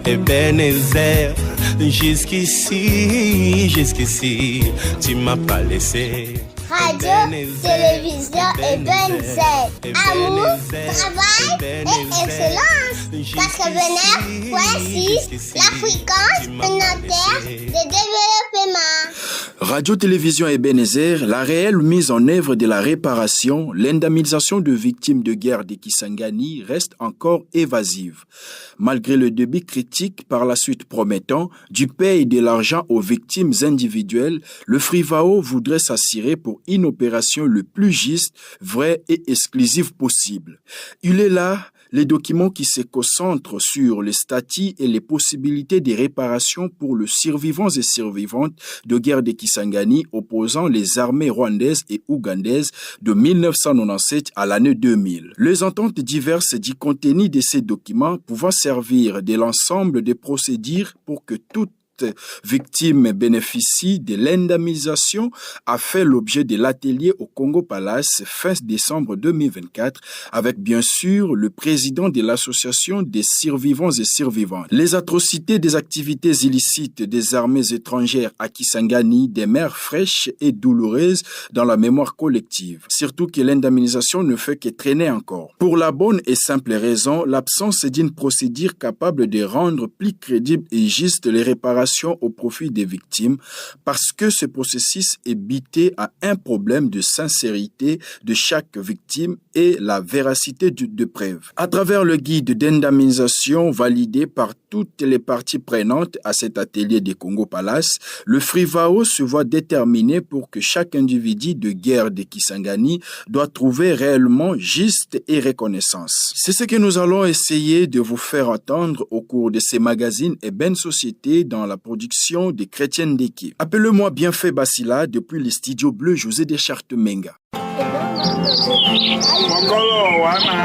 Ebenezer, jusqu'ici, tu m'as pas laissé. Radio, télévision Ebenezer. Amour, travail et excellence. 89.6, la fréquence communautaire de développement. Radio-télévision Ebenezer, la réelle mise en œuvre de la réparation, l'indemnisation de victimes de guerre de Kisangani reste encore évasive. Malgré le débit critique par la suite promettant du paye de l'argent aux victimes individuelles, le Frivao voudrait s'assurer pour une opération le plus juste, vraie et exclusive possible. Il est là les documents qui se concentrent sur les statuts et les possibilités de réparation pour les survivants et survivantes de guerre de Kisangani opposant les armées rwandaises et ougandaises de 1997 à l'année 2000. Les ententes diverses du contenu de ces documents pouvant servir de l'ensemble des procédures pour que toute victime bénéficie de l'indemnisation a fait l'objet de l'atelier au Congo Palace fin décembre 2024 avec bien sûr le président de l'association des survivants et survivantes. Les atrocités des activités illicites des armées étrangères à Kisangani demeurent fraîches et douloureuses dans la mémoire collective, surtout que l'indemnisation ne fait que traîner encore. Pour la bonne et simple raison, l'absence d'une procédure capable de rendre plus crédible et juste les réparations au profit des victimes parce que ce processus est buté à un problème de sincérité de chaque victime et la véracité de preuves. À travers le guide d'indemnisation validé par toutes les parties prenantes à cet atelier des Congo Palace, le Frivao se voit déterminé pour que chaque individu de guerre de Kisangani doit trouver réellement juste et reconnaissance. C'est ce que nous allons essayer de vous faire entendre au cours de ces magazines et Eben Société dans la production des Chrétiennes d'équipe. Appelez-moi Bienfait Basila depuis les studios bleus José Deschartes Menga. Mokolo wana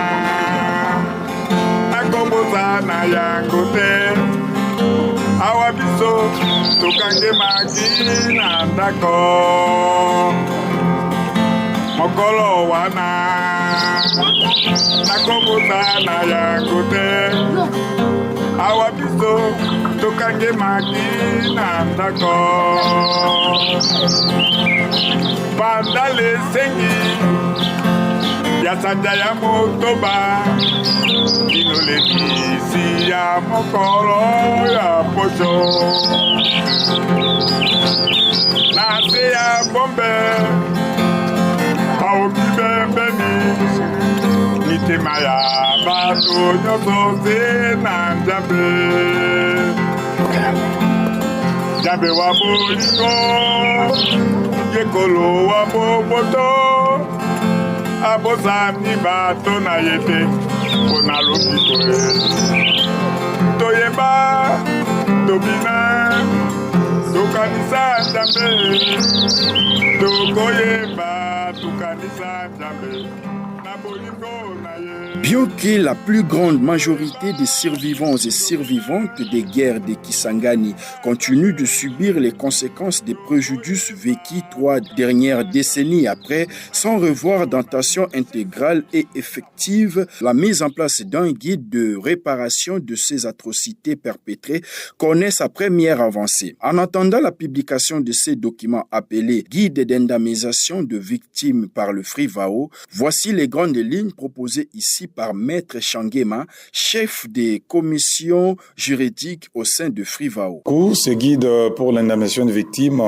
akombozana yango te awa biso tokange maki na ndako mokolo wana akombozana yango te awa biso tokange maki na ndako banda lesengi ya sanja ya motoba inolekisi ya mokolo ya posho nase ya bombe aomi bembeni mitema ya bato nyonso se na nzambe nzambe wa bolingo yekolo wa boboto abozami bato na yete mpona lobiko toyeba tobina tokanisa nzambe tokoyeba tokanisa nzambe na bolingo na ye. Bien que la plus grande majorité des survivants et survivantes des guerres de Kisangani continuent de subir les conséquences des préjudices vécus 3 dernières décennies après, sans revoir d'attention intégrale et effective, la mise en place d'un guide de réparation de ces atrocités perpétrées connaît sa première avancée. En attendant la publication de ces documents appelés Guide d'indemnisation de victimes par le Frivao, voici les grandes lignes proposées ici par Maître Changema, chef des commissions juridiques au sein de Frivao. Ce guide pour l'indemnisation de victimes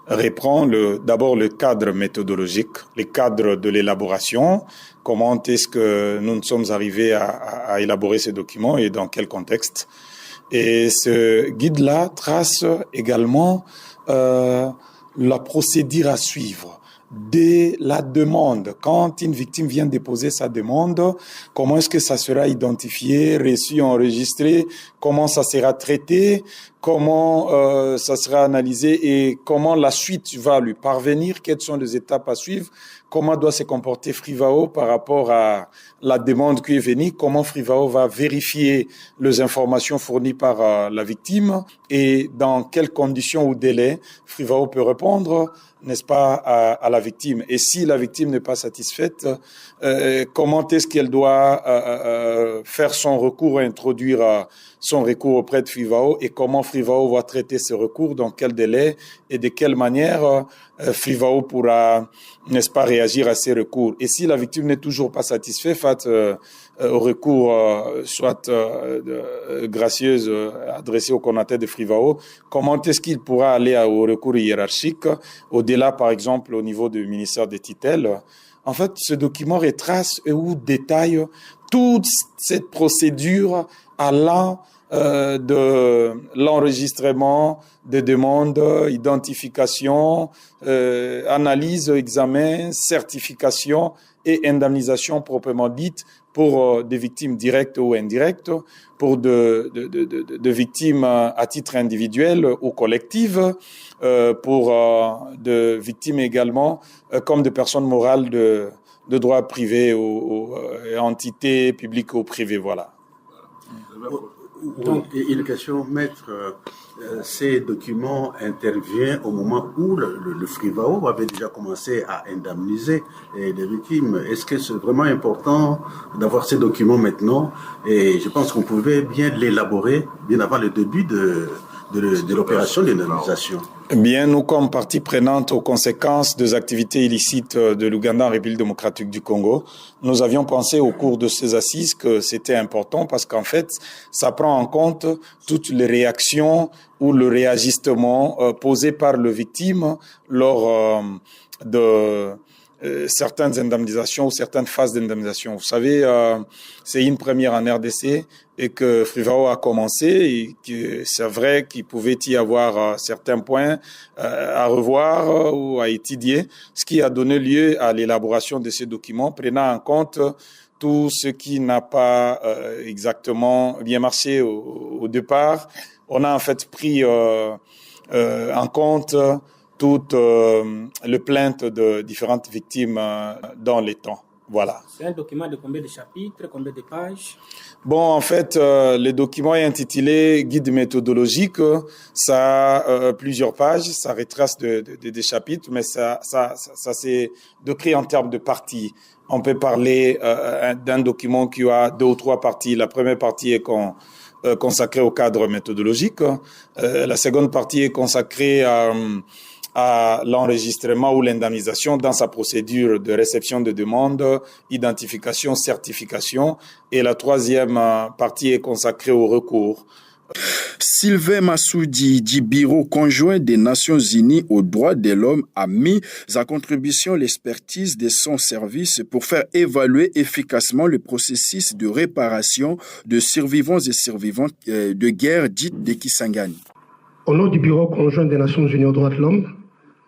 reprend d'abord le cadre méthodologique, le cadre de l'élaboration, comment est-ce que nous sommes arrivés à élaborer ces documents et dans quel contexte. Et ce guide-là trace également la procédure à suivre. Dès la demande, quand une victime vient déposer sa demande, comment est-ce que ça sera identifié, reçu, enregistré, comment ça sera traité, comment ça sera analysé et comment la suite va lui parvenir, quelles sont les étapes à suivre, comment doit se comporter Frivao par rapport à la demande qui est venue, comment Frivao va vérifier les informations fournies par la victime et dans quelles conditions ou délais Frivao peut répondre, n'est-ce pas, à la victime. Et si la victime n'est pas satisfaite, comment est-ce qu'elle doit faire son recours à introduire son recours auprès de FRIVAO et comment FRIVAO va traiter ce recours, dans quel délai et de quelle manière FRIVAO pourra, n'est-ce pas, réagir à ces recours. Et si la victime n'est toujours pas satisfaite face au recours, soit gracieuse adressé au coordonnateur de FRIVAO, comment est-ce qu'il pourra aller au recours hiérarchique, au-delà, par exemple, au niveau du ministère des tutelles. En fait, ce document retrace ou détaille toute cette procédure allant de l'enregistrement des demandes, identification, analyse, examen, certification et indemnisation proprement dite pour des victimes directes ou indirectes, pour de victimes à titre individuel ou collectif, pour de victimes également comme de personnes morales de droit privé ou entités publiques ou privées, voilà. Donc, une question, maître, ces documents interviennent au moment où le FRIVAO avait déjà commencé à indemniser les victimes. Est-ce que c'est vraiment important d'avoir ces documents maintenant? Et je pense qu'on pouvait bien l'élaborer bien avant le début de l'opération d'indemnisation. Bien, nous, comme partie prenante aux conséquences des activités illicites de l'Ouganda en République démocratique du Congo, nous avions pensé au cours de ces assises que c'était important parce qu'en fait, ça prend en compte toutes les réactions ou le réajustement posé par le victime lors de certaines indemnisations ou certaines phases d'indemnisation. Vous savez, c'est une première en RDC et que FRIVAO a commencé et que c'est vrai qu'il pouvait y avoir certains points à revoir ou à étudier, ce qui a donné lieu à l'élaboration de ces documents, prenant en compte tout ce qui n'a pas exactement bien marché au départ. On a en fait pris en compte toutes les plaintes de différentes victimes dans les temps. Voilà. C'est un document de combien de chapitres, combien de pages? Bon, en fait, le document est intitulé Guide méthodologique. Ça a plusieurs pages, ça retrace des chapitres, mais ça c'est décrit en termes de parties. On peut parler d'un document qui a 2 ou 3 parties. La première partie est consacrée au cadre méthodologique. La seconde partie est consacrée à l'enregistrement ou l'indemnisation dans sa procédure de réception de demande, identification, certification. Et la troisième partie est consacrée au recours. Sylvain Massoudi du Bureau conjoint des Nations Unies aux droits de l'homme a mis à contribution l'expertise de son service pour faire évaluer efficacement le processus de réparation de survivants et survivantes de guerre dite de Kisangani. Au nom du Bureau conjoint des Nations Unies aux droits de l'homme,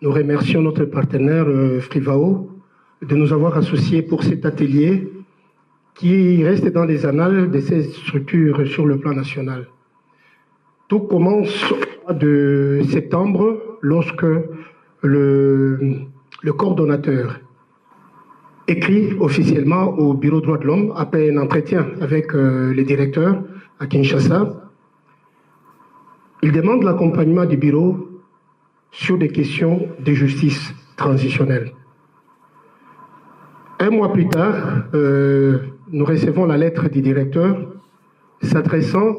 nous remercions notre partenaire FRIVAO de nous avoir associés pour cet atelier qui reste dans les annales de ces structures sur le plan national. Tout commence au mois de septembre lorsque le coordonnateur écrit officiellement au Bureau des droits de l'homme après un entretien avec le directeur à Kinshasa. Il demande l'accompagnement du bureau sur des questions de justice transitionnelle. Un mois plus tard, nous recevons la lettre du directeur s'adressant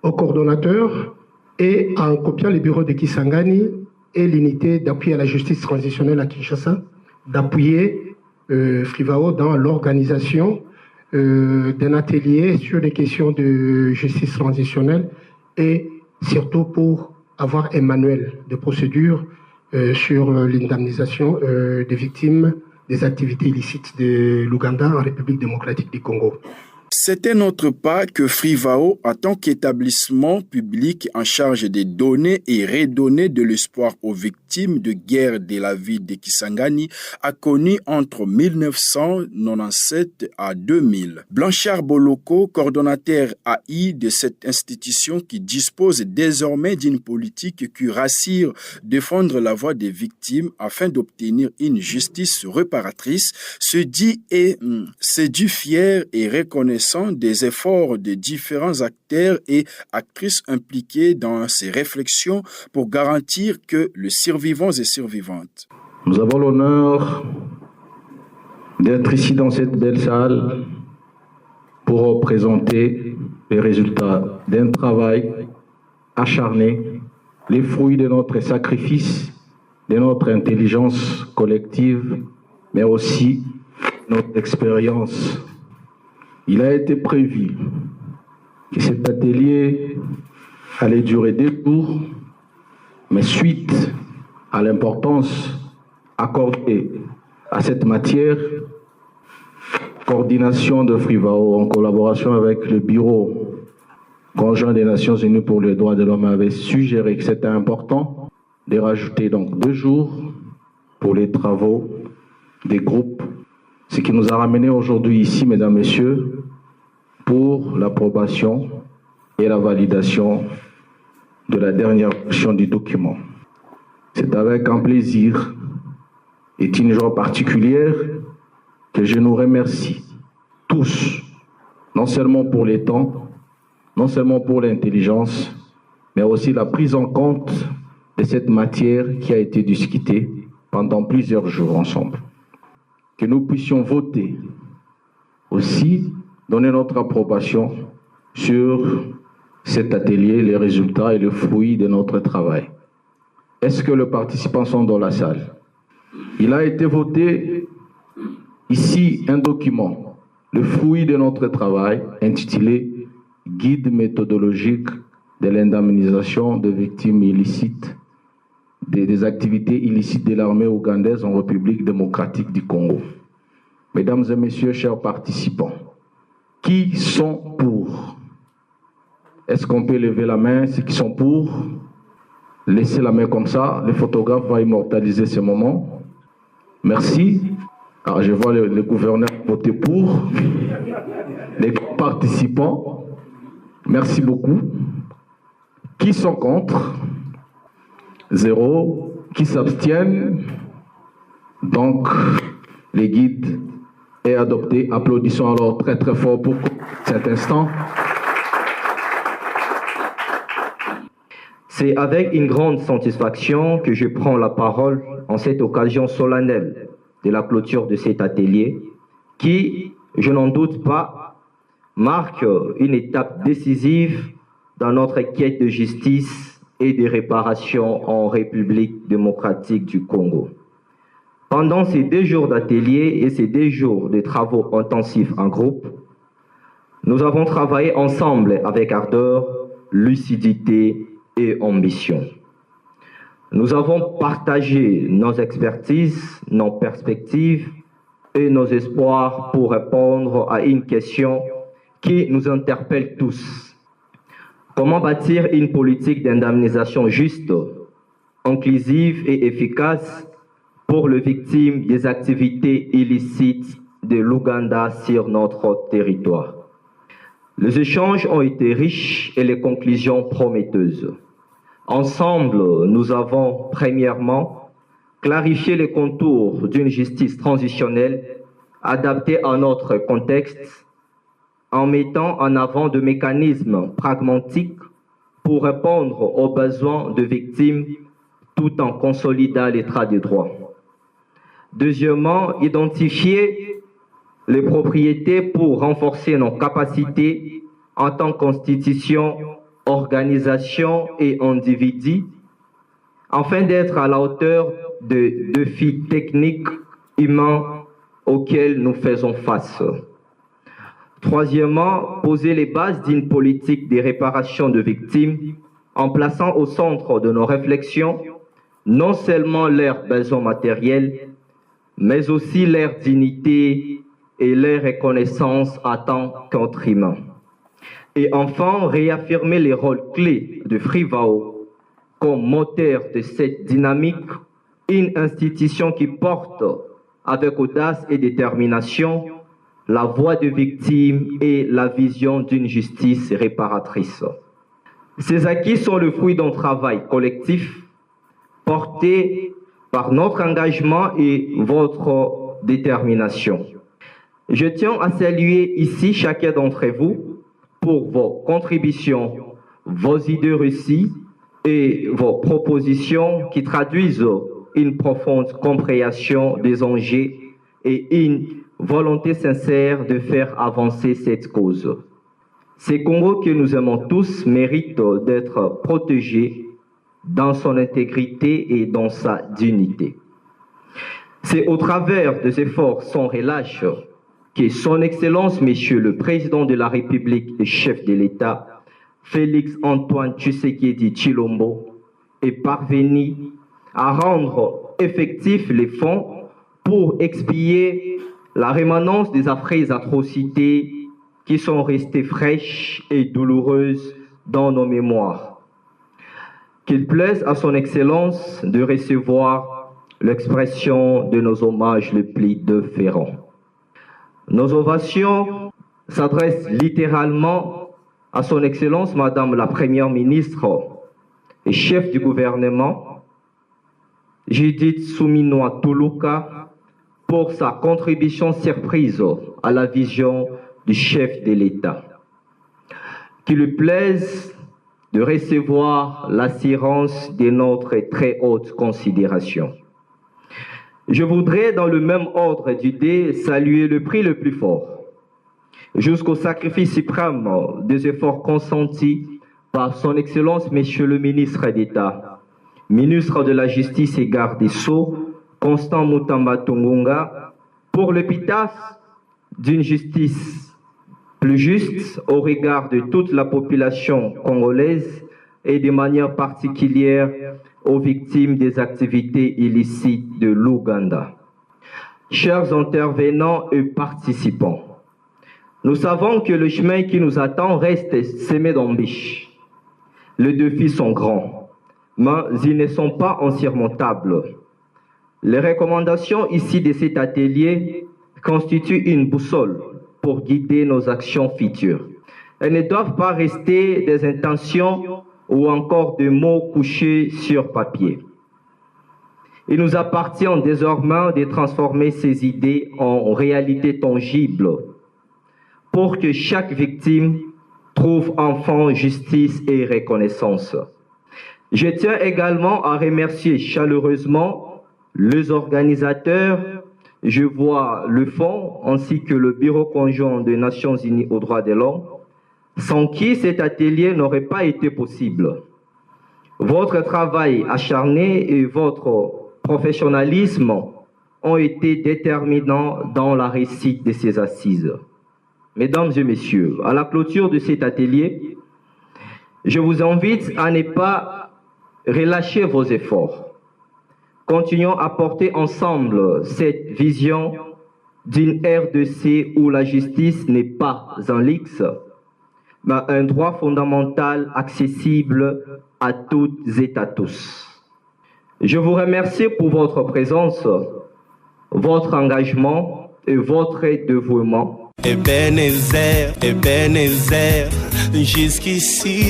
au coordonnateur et en copiant le bureau de Kisangani et l'unité d'appui à la justice transitionnelle à Kinshasa, d'appuyer FRIVAO dans l'organisation d'un atelier sur les questions de justice transitionnelle et surtout pour avoir un manuel de procédure sur l'indemnisation des victimes des activités illicites de l'Ouganda en République démocratique du Congo. C'est un autre pas que FRIVAO, en tant qu'établissement public en charge de donner et redonner de l'espoir aux victimes de guerre de la ville de Kisangani, a connu entre 1997 à 2000. Blanchard Boloko, coordonnateur AI de cette institution qui dispose désormais d'une politique qui rassure défendre la voix des victimes afin d'obtenir une justice réparatrice, se dit fier et reconnaissant des efforts de différents acteurs et actrices impliqués dans ces réflexions pour garantir que les survivants et survivantes. Nous avons l'honneur d'être ici dans cette belle salle pour présenter les résultats d'un travail acharné, les fruits de notre sacrifice, de notre intelligence collective, mais aussi notre expérience. Il a été prévu que cet atelier allait durer 2 jours, mais suite à l'importance accordée à cette matière, coordination de Frivao en collaboration avec le Bureau conjoint des Nations Unies pour les droits de l'homme avait suggéré que c'était important de rajouter donc 2 jours pour les travaux des groupes, ce qui nous a ramené aujourd'hui ici, mesdames, messieurs, pour l'approbation et la validation de la dernière version du document. C'est avec un plaisir et une joie particulière que je nous remercie tous, non seulement pour les temps, non seulement pour l'intelligence, mais aussi la prise en compte de cette matière qui a été discutée pendant plusieurs jours ensemble. Que nous puissions voter aussi, donner notre approbation sur cet atelier, les résultats et le fruit de notre travail. Est-ce que les participants sont dans la salle? Il a été voté ici un document, le fruit de notre travail, intitulé « Guide méthodologique de l'indemnisation de victimes illicites des activités illicites de l'armée ougandaise en République démocratique du Congo ». Mesdames et messieurs, chers participants, qui sont pour? Est-ce qu'on peut lever la main, ceux qui sont pour? Laissez la main comme ça, le photographe va immortaliser ce moment. Merci. Alors, je vois le gouverneur voter pour. Les participants, merci beaucoup. Qui sont contre? 0. Qui s'abstiennent? Donc, les guides est adopté. Applaudissons alors très très fort pour cet instant. C'est avec une grande satisfaction que je prends la parole en cette occasion solennelle de la clôture de cet atelier qui, je n'en doute pas, marque une étape décisive dans notre quête de justice et de réparation en République démocratique du Congo. Pendant ces 2 jours d'atelier et ces 2 jours de travaux intensifs en groupe, nous avons travaillé ensemble avec ardeur, lucidité et ambition. Nous avons partagé nos expertises, nos perspectives et nos espoirs pour répondre à une question qui nous interpelle tous. Comment bâtir une politique d'indemnisation juste, inclusive et efficace pour les victimes des activités illicites de l'Ouganda sur notre territoire? Les échanges ont été riches et les conclusions prometteuses. Ensemble, nous avons premièrement clarifié les contours d'une justice transitionnelle adaptée à notre contexte en mettant en avant des mécanismes pragmatiques pour répondre aux besoins de victimes tout en consolidant l'état de droit. Deuxièmement, identifier les propriétés pour renforcer nos capacités en tant qu'institution, organisation et individu, afin d'être à la hauteur des défis techniques humains auxquels nous faisons face. Troisièmement, poser les bases d'une politique de réparation de victimes en plaçant au centre de nos réflexions non seulement leurs besoins matériels, mais aussi leur dignité et leur reconnaissance en tant qu'être humain. Et enfin, réaffirmer les rôles clés de Frivao comme moteur de cette dynamique, une institution qui porte avec audace et détermination la voix des victimes et la vision d'une justice réparatrice. Ces acquis sont le fruit d'un travail collectif porté par notre engagement et votre détermination. Je tiens à saluer ici chacun d'entre vous pour vos contributions, vos idées reçues et vos propositions qui traduisent une profonde compréhension des enjeux et une volonté sincère de faire avancer cette cause. Ce Congo que nous aimons tous mérite d'être protégé dans son intégrité et dans sa dignité. C'est au travers des efforts sans relâche que Son Excellence, Monsieur le Président de la République et chef de l'État, Félix Antoine Tshisekedi Tshilombo, est parvenu à rendre effectifs les fonds pour expier la rémanence des affreuses atrocités qui sont restées fraîches et douloureuses dans nos mémoires. Qu'il plaise à Son Excellence de recevoir l'expression de nos hommages les plus déférents. Nos ovations s'adressent littéralement à Son Excellence Madame la Première ministre et chef du gouvernement, Judith Suminwa Tuluka, pour sa contribution surprise à la vision du chef de l'État. Qu'il lui plaise de recevoir l'assurance de notre très haute considération. Je voudrais, dans le même ordre d'idées, saluer le prix le plus fort, jusqu'au sacrifice suprême des efforts consentis par Son Excellence, Monsieur le ministre d'État, ministre de la Justice et garde des Sceaux, Constant Mutamba Tungunga, pour l'épitaphe d'une justice plus juste au regard de toute la population congolaise et de manière particulière aux victimes des activités illicites de l'Ouganda. Chers intervenants et participants, nous savons que le chemin qui nous attend reste semé d'embûches. Les défis sont grands, mais ils ne sont pas insurmontables. Les recommandations ici de cet atelier constituent une boussole pour guider nos actions futures. Elles ne doivent pas rester des intentions ou encore des mots couchés sur papier. Il nous appartient désormais de transformer ces idées en réalité tangible pour que chaque victime trouve enfin justice et reconnaissance. Je tiens également à remercier chaleureusement les organisateurs. Je vois le Fonds ainsi que le Bureau conjoint des Nations Unies aux droits de l'homme, sans qui cet atelier n'aurait pas été possible. Votre travail acharné et votre professionnalisme ont été déterminants dans la réussite de ces assises. Mesdames et messieurs, à la clôture de cet atelier, je vous invite à ne pas relâcher vos efforts. Continuons à porter ensemble cette vision d'une RDC où la justice n'est pas un luxe, mais un droit fondamental accessible à toutes et à tous. Je vous remercie pour votre présence, votre engagement et votre dévouement. Ebenezer, Ebenezer, jusqu'ici,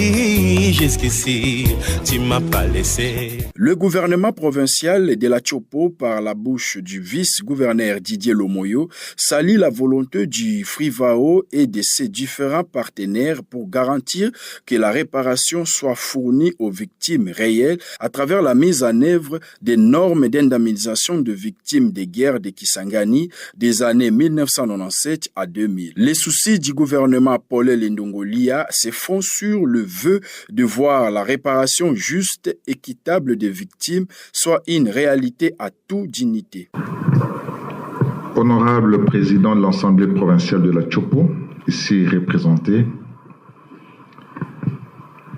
tu m'as pas laissé. Le gouvernement provincial de la Tchopo, par la bouche du vice-gouverneur Didier Lomoyo, salue la volonté du FRIVAO et de ses différents partenaires pour garantir que la réparation soit fournie aux victimes réelles à travers la mise en œuvre des normes d'indemnisation de victimes des guerres de Kisangani des années 1997 à 2000. Les soucis du gouvernement Paul Lendongolia se font sur le vœu de voir la réparation juste, équitable des victimes soit une réalité à toute dignité. Honorable président de l'Assemblée provinciale de la Tchopo, ici représenté,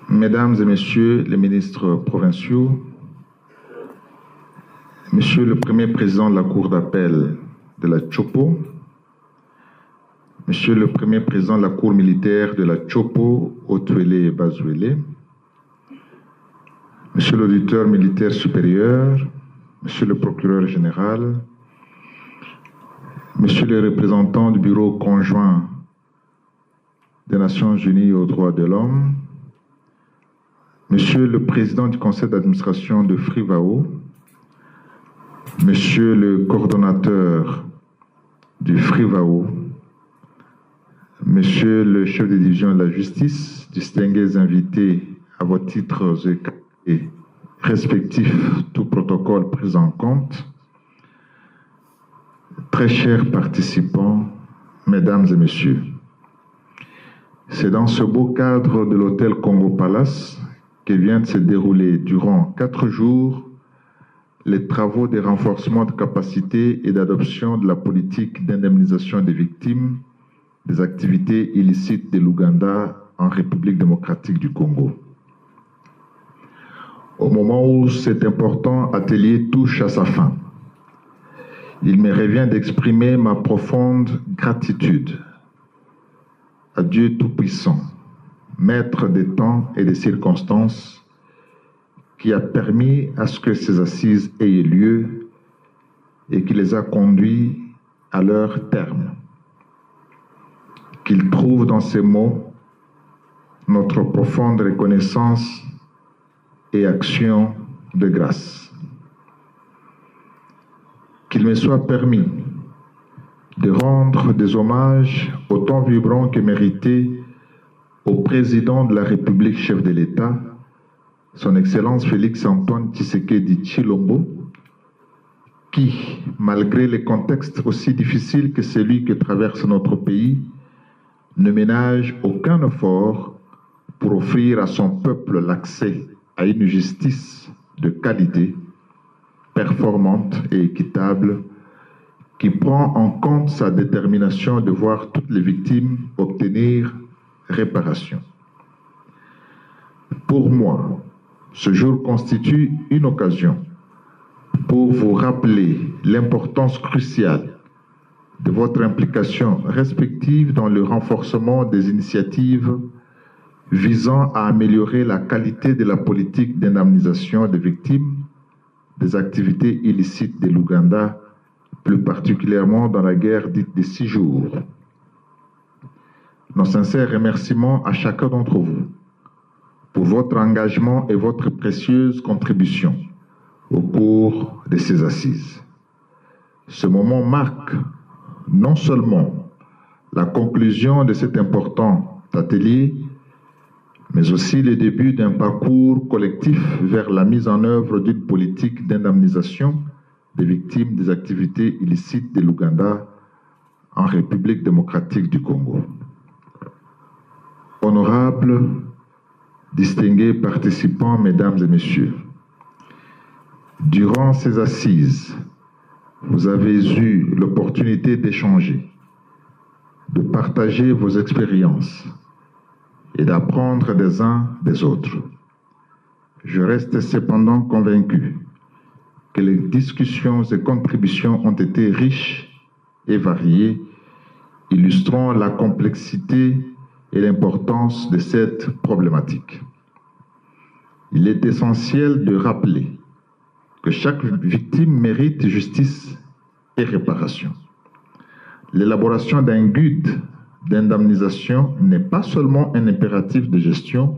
Mesdames et Messieurs les ministres provinciaux, Monsieur le Premier président de la Cour d'appel de la Tchopo, Monsieur le Premier président de la Cour militaire de la Tchopo, Otuele et Bazuele, Monsieur l'auditeur militaire supérieur, Monsieur le procureur général, Monsieur le représentant du Bureau conjoint des Nations Unies aux droits de l'homme, Monsieur le président du conseil d'administration de FRIVAO, Monsieur le coordonnateur du FRIVAO, Monsieur le chef de division de la justice, distingués invités à vos titres et respectifs, tout protocole pris en compte, très chers participants, Mesdames et Messieurs, C'est dans ce beau cadre de l'hôtel Congo Palace que vient de se dérouler durant 4 jours les travaux de renforcement de capacité et d'adoption de la politique d'indemnisation des victimes des activités illicites de l'Ouganda en République démocratique du Congo. Au moment où cet important atelier touche à sa fin, il me revient d'exprimer ma profonde gratitude à Dieu Tout-Puissant, Maître des temps et des circonstances, qui a permis à ce que ces assises aient lieu et qui les a conduits à leur terme. Qu'il trouve dans ces mots notre profonde reconnaissance et action de grâce. Qu'il me soit permis de rendre des hommages autant vibrants que mérités au président de la République, chef de l'État, son Excellence Félix-Antoine Tshisekedi Tshilombo, qui, malgré les contextes aussi difficiles que celui que traverse notre pays, ne ménage aucun effort pour offrir à son peuple l'accès à une justice de qualité, performante et équitable, qui prend en compte sa détermination de voir toutes les victimes obtenir réparation. Pour moi, ce jour constitue une occasion pour vous rappeler l'importance cruciale de votre implication respective dans le renforcement des initiatives visant à améliorer la qualité de la politique d'indemnisation des victimes des activités illicites de l'Ouganda, plus particulièrement dans la guerre dite des 6 jours. Nos sincères remerciements à chacun d'entre vous pour votre engagement et votre précieuse contribution au cours de ces assises. Ce moment marque non seulement la conclusion de cet important atelier, mais aussi le début d'un parcours collectif vers la mise en œuvre d'une politique d'indemnisation des victimes des activités illicites de l'Ouganda en République démocratique du Congo. Honorables, distingués participants, mesdames et messieurs, durant ces assises, vous avez eu l'opportunité d'échanger, de partager vos expériences et d'apprendre des uns des autres. Je reste cependant convaincu que les discussions et contributions ont été riches et variées, illustrant la complexité et l'importance de cette problématique. Il est essentiel de rappeler que chaque victime mérite justice et réparation. L'élaboration d'un guide d'indemnisation n'est pas seulement un impératif de gestion,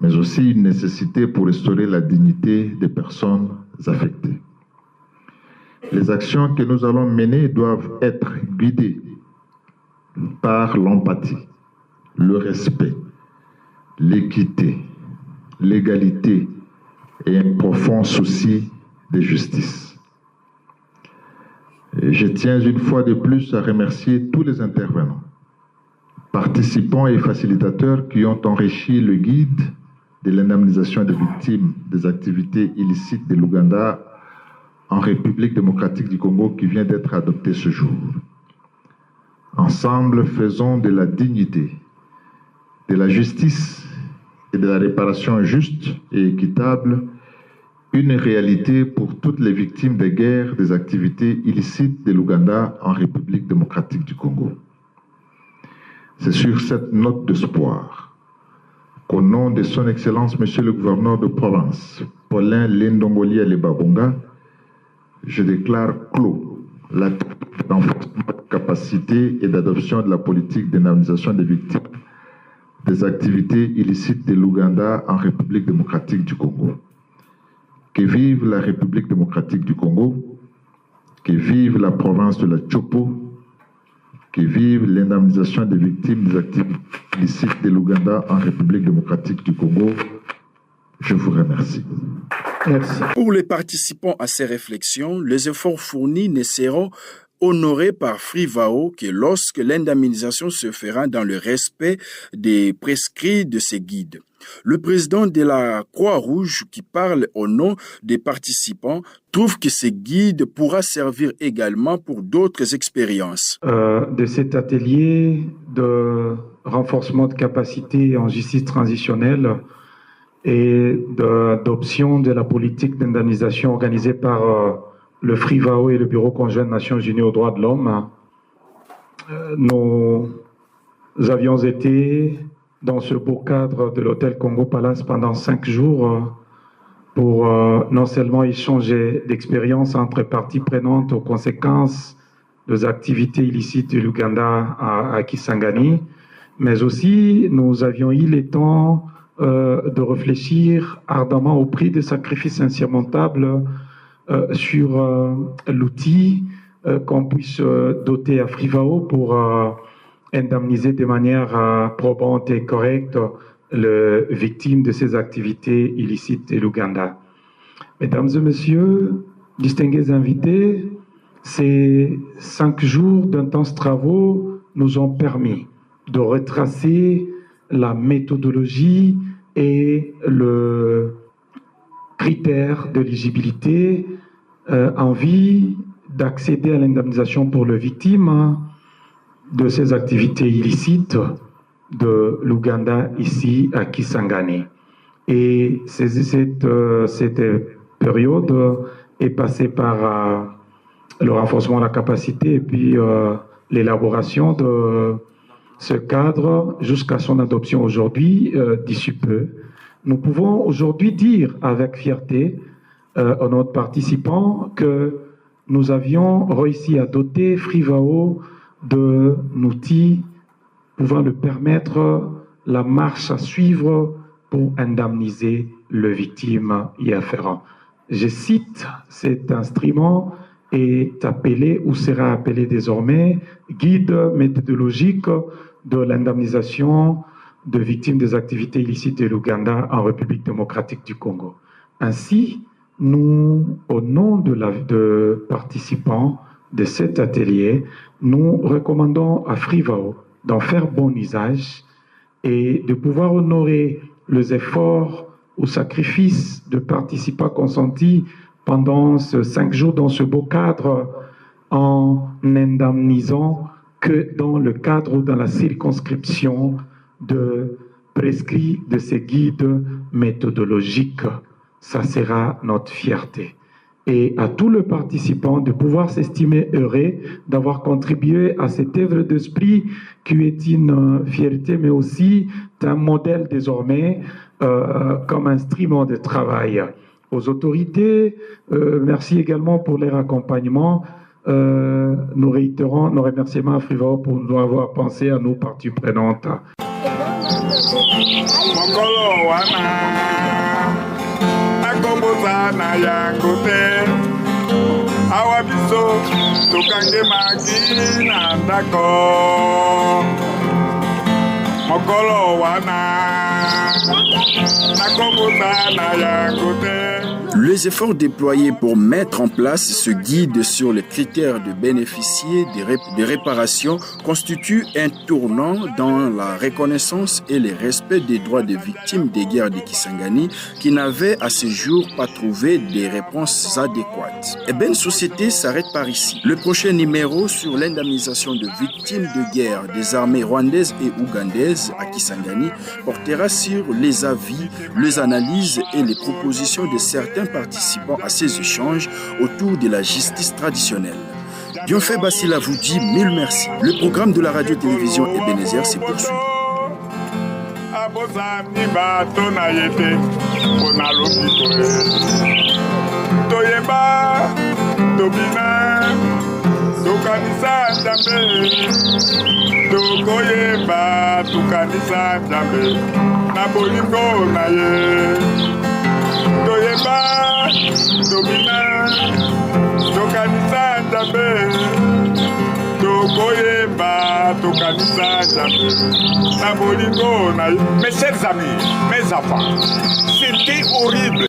mais aussi une nécessité pour restaurer la dignité des personnes affectées. Les actions que nous allons mener doivent être guidées par l'empathie, le respect, l'équité, l'égalité et un profond souci de justice. Et je tiens une fois de plus à remercier tous les intervenants, participants et facilitateurs qui ont enrichi le guide de l'indemnisation des victimes des activités illicites de l'Ouganda en République démocratique du Congo qui vient d'être adopté ce jour. Ensemble, faisons de la dignité, de la justice et de la réparation juste et équitable une réalité pour toutes les victimes des guerres des activités illicites de l'Ouganda en République démocratique du Congo. C'est sur cette note d'espoir qu'au nom de son Excellence, Monsieur le Gouverneur de province, Paulin Lindongolia Lebabonga, je déclare clos la renforcement de capacité et d'adoption de la politique d'indemnisation des victimes des activités illicites de l'Ouganda en République démocratique du Congo. Que vive la République démocratique du Congo, que vive la province de la Chopo, que vive l'indemnisation des victimes des activités illicites de l'Ouganda en République démocratique du Congo. Je vous remercie. Merci. Pour les participants à ces réflexions, les efforts fournis ne seront honoré par Frivao que lorsque l'indemnisation se fera dans le respect des prescrits de ces guides. Le président de la Croix-Rouge, qui parle au nom des participants, trouve que ce guide pourra servir également pour d'autres expériences. De cet atelier de renforcement de capacité en justice transitionnelle et d'adoption de la politique d'indemnisation organisée par le Frivao et le Bureau conjoint des Nations Unies aux droits de l'homme, nous avions été dans ce beau cadre de l'hôtel Congo Palace pendant 5 jours pour non seulement échanger d'expériences entre parties prenantes aux conséquences des activités illicites de l'Ouganda à Kisangani, mais aussi nous avions eu le temps de réfléchir ardemment au prix des sacrifices insurmontables sur l'outil qu'on puisse doter à Frivao pour indemniser de manière probante et correcte les victimes de ces activités illicites de l'Ouganda. Mesdames et messieurs, distingués invités, ces 5 jours d'intenses travaux nous ont permis de retracer la méthodologie et le critère d'éligibilité en vue d'accéder à l'indemnisation pour les victimes de ces activités illicites de l'Ouganda ici à Kisangani. Et cette période est passée par le renforcement de la capacité et puis l'élaboration de ce cadre jusqu'à son adoption aujourd'hui, d'ici peu. Nous pouvons aujourd'hui dire avec fierté à notre participants que nous avions réussi à doter Frivao d'un outil pouvant lui permettre la marche à suivre pour indemniser les victimes y afférentes. Je cite, cet instrument est appelé ou sera appelé désormais guide méthodologique de l'indemnisation de victimes des activités illicites de l'Ouganda en République démocratique du Congo. Ainsi, nous, au nom de participants de cet atelier, nous recommandons à Frivao d'en faire bon usage et de pouvoir honorer les efforts ou sacrifices de participants consentis pendant ces 5 jours dans ce beau cadre en indemnisant que dans le cadre ou dans la circonscription de prescrits de ces guides méthodologiques. Ça sera notre fierté. Et à tous les participants de pouvoir s'estimer heureux d'avoir contribué à cette œuvre d'esprit qui est une fierté, mais aussi un modèle désormais comme instrument de travail. Aux autorités, merci également pour leur accompagnement. Nous réitérons nos remerciements à Frivao pour nous avoir pensé à nous, parties prenantes. Akobozana yango te awa biso tokangemaki na ndako mokolo wana akobozana yango te. Les efforts déployés pour mettre en place ce guide sur les critères de bénéficier des réparations constituent un tournant dans la reconnaissance et le respect des droits des victimes des guerres de Kisangani qui n'avaient à ce jour pas trouvé des réponses adéquates. Et bien, société s'arrête par ici. Le prochain numéro sur l'indemnisation de victimes de guerre des armées rwandaises et ougandaises à Kisangani portera sur les avis, les analyses et les propositions de certains participants à ces échanges autour de la justice traditionnelle. Dionfait Bassila vous dit mille merci. Le programme de la radio-télévision Ebenezer se poursuit. Toyeba, domina, tokanisa jambe, tokoyeba, tokanisa jambe, na bolingo na. Mes chers amis, mes enfants, c'était horrible.